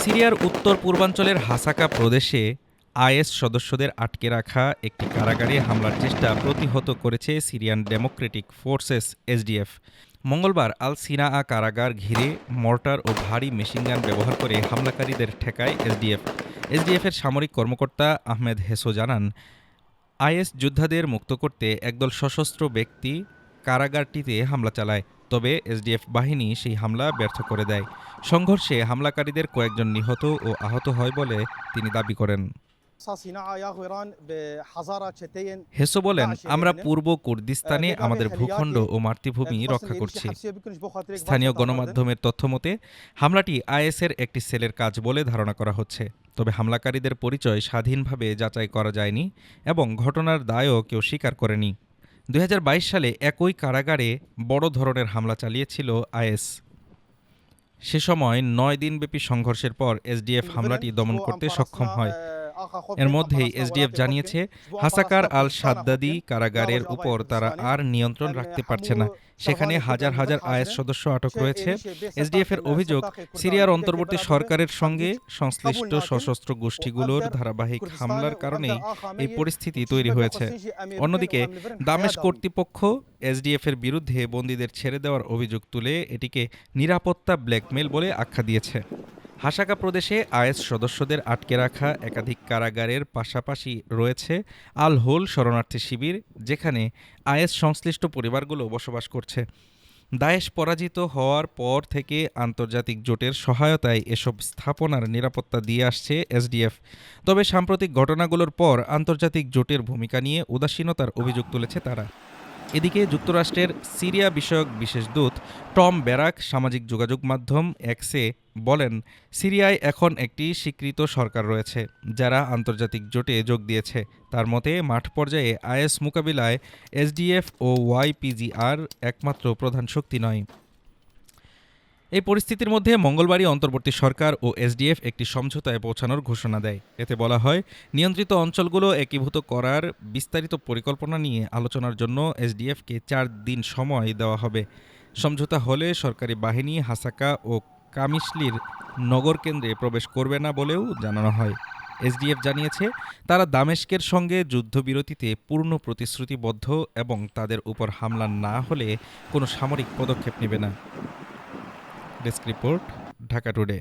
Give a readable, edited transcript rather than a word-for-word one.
সিরিয়ার উত্তর পূর্বাঞ্চলের হাসাকা প্রদেশে আইএস সদস্যদের আটকে রাখা একটি কারাগারে হামলার চেষ্টা প্রতিহত করেছে সিরিয়ান ডেমোক্রেটিক ফোর্সেস এসডিএফ। মঙ্গলবার আল সিনাআ কারাগার ঘিরে মর্টার ও ভারী মেশিনগান ব্যবহার করে হামলাকারীদের ঠেকায় এসডিএফ। এসডিএফের সামরিক কর্মকর্তা আহমেদ হেসো জানান, আইএস যোদ্ধাদের মুক্ত করতে একদল সশস্ত্র ব্যক্তি কারাগারটিতে হামলা চালায়, তবে এসডিএফ বাহিনী সেই হামলা ব্যর্থ করে দেয়। সংঘর্ষে হামলাকারীদের কয়েকজন নিহত ও আহত হয় বলে তিনি দাবি করেন। হেসো বলেন, আমরা পূর্ব কুর্দিস্তানে আমাদের ভূখণ্ড ও মাতৃভূমি রক্ষা করছি। স্থানীয় গণমাধ্যমের তথ্যমতে হামলাটি আইএসের একটি সেলের কাজ বলে ধারণা করা হচ্ছে, তবে হামলাকারীদের পরিচয় স্বাধীনভাবে যাচাই করা যায়নি এবং ঘটনার দায়ও কেউ স্বীকার করেনি। 2022 সালে একই কারাগারে বড় ধরনের হামলা চালিয়েছিল আইএস। সে সময় 9 দিনব্যাপী সংঘর্ষের পর এসডিএফ হামলাটি দমন করতে সক্ষম হয়। এর মধ্যেই এসডিএফ জানিয়েছে, হাসাকার আল সাদ্দাদি কারাগারের উপর তারা আর নিয়ন্ত্রণ রাখতে পারছে না। সেখানে হাজার হাজার আইএস সদস্য আটক রয়েছে। এসডিএফের অভিযোগ, সিরিয়ার অন্তর্বর্তী সরকারের সঙ্গে সংশ্লিষ্ট সশস্ত্র গোষ্ঠীগুলোর ধারাবাহিক হামলার কারণেই এই পরিস্থিতি তৈরি হয়েছে। অন্যদিকে দামেস্ক কর্তৃপক্ষ এসডিএফের বিরুদ্ধে বন্দীদের ছেড়ে দেওয়ার অভিযোগ তুলে এটিকে নিরাপত্তা ব্ল্যাকমেইল বলে আখ্যা দিয়েছে। হাসাকা প্রদেশে আইএস সদস্যদের আটকে রাখা একাধিক কারাগারের পাশাপাশি রয়েছে আল হোল শরণার্থী শিবির, যেখানে আইএস সংশ্লিষ্ট পরিবারগুলো বসবাস করছে। দায়েশ পরাজিত হওয়ার পর থেকে আন্তর্জাতিক জোটের সহায়তায় এসব স্থাপনার নিরাপত্তা দিয়ে আসছে এসডিএফ। তবে সাম্প্রতিক ঘটনাগুলোর পর আন্তর্জাতিক জোটের ভূমিকা নিয়ে উদাসীনতার অভিযোগ তুলেছে তারা। এদিকে যুক্তরাষ্ট্রের সিরিয়া বিষয়ক বিশেষ দূত টম ব্যারাক সামাজিক যোগাযোগ মাধ্যম এক্সে বলেন, সিরিয়ায় এখন একটি স্বীকৃত সরকার রয়েছে যারা আন্তর্জাতিক জোটে যোগ দিয়েছে। তার মতে মাঠ পর্যায়ে আইএস মোকাবিলায় এসডিএফ ও ওয়াইপিজিআর একমাত্র প্রধান শক্তি নয়। এই পরিস্থিতির মধ্যে মঙ্গলবারই অন্তর্বর্তী সরকার ও এসডিএফ একটি সমঝোতায় পৌঁছানোর ঘোষণা দেয়। এতে বলা হয়, নিয়ন্ত্রিত অঞ্চলগুলো একীভূত করার বিস্তারিত পরিকল্পনা নিয়ে আলোচনার জন্য এসডিএফকে 4 দিন সময় দেওয়া হবে। সমঝোতা হলে সরকারি বাহিনী হাসাকা ও কামিশলির নগর কেন্দ্রে প্রবেশ করবে না বলেও জানানো হয়। এসডিএফ জানিয়েছে, তারা দামেস্কের সঙ্গে যুদ্ধবিরতিতে পূর্ণ প্রতিশ্রুতিবদ্ধ এবং তাদের উপর হামলা না হলে কোনো সামরিক পদক্ষেপ নেবে না। Desk report, Dhaka today.